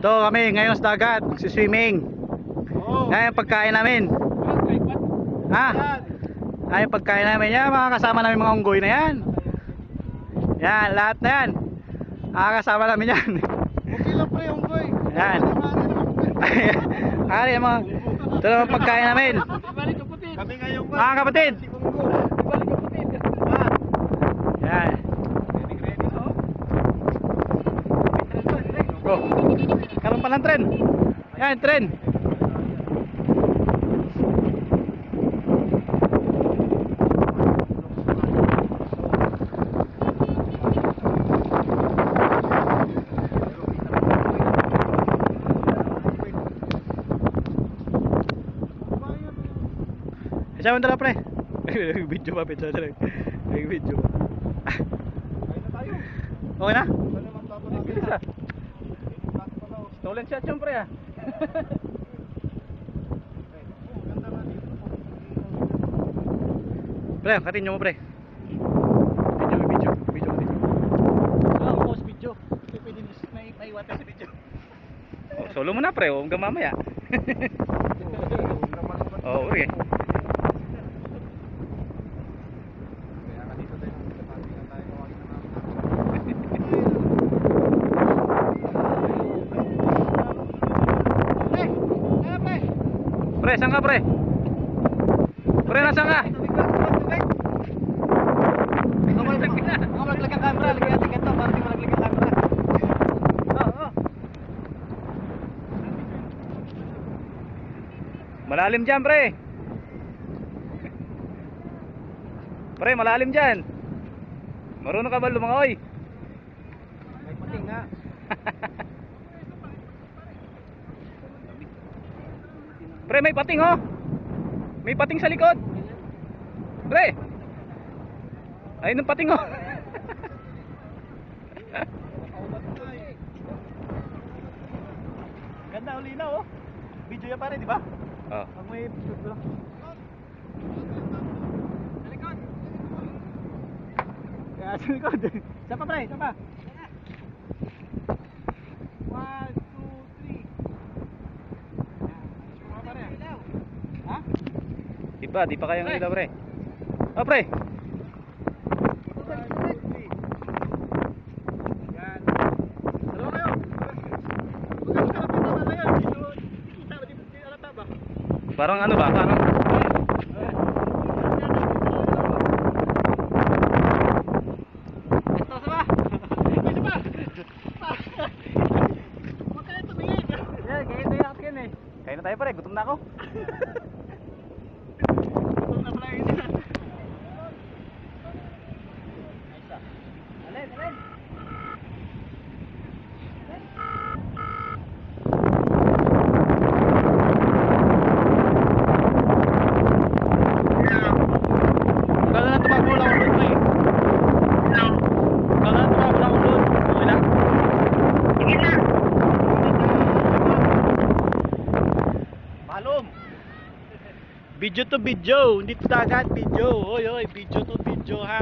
Ito kami ngayon sa dagat, swimming. Ngayon pagkain namin. Ha? Ngayon pagkain namin yan, mga kasama namin mga unggoy na yan. Yan, lahat na yan. Kasama namin yan. Okay lang pre, unggoy. Yan. Ari mga. Ito naman pagkain namin. Kami ngayong Mga kapatid. Yan. Oh, karoon pa ng tren. Yan, tren. Sama nila pre. Video pa pizza talaga. Video pa. Okay na? Stolen shot yung pre ah. Pre, katin nyo mo pre. Video. Wala ko sa video. Pwede may iwatan sa video. Oh, solo mo na pre, huwag kang mamaya. Oh, okay. Pre, saan ka pre? Pre, nasaan ka? Ako malaglag ang camera, lagyan natin ganito para di malaglag ang camera. Oo. Malalim dyan pre. Pre, malalim dyan. Marunong ka ba lumangoy? May puting nga. Pre, may pating oh. May pating sa likod. Pre. Ayun ang pating oh. Ganda uli na oh. Video yan pare, di ba? Oh. Pag may shoot ko lang. Sa likod. Kaya sa likod. Isa pa pre, isa pa. 1, 2, 3. Ha? Di pa kayang ilaw pre. Oh pre. Yan. Dalawa kayo. Magkakapit na tayo. Kita ba di alata ba? Parang ano ba? Parang Ito sa ba? Isa pa. Huwag kayo tumingin. Yan, kaya tayo akin eh. kain na tayo pre, gutom na ako. Gutom na pala yun. Alin. Kala na tumakbo lang ulit pre. Kala na tumakbo lang ulit. Okay lang. Malum. Video to video, hindi to dagat video. Oy, video to video ha.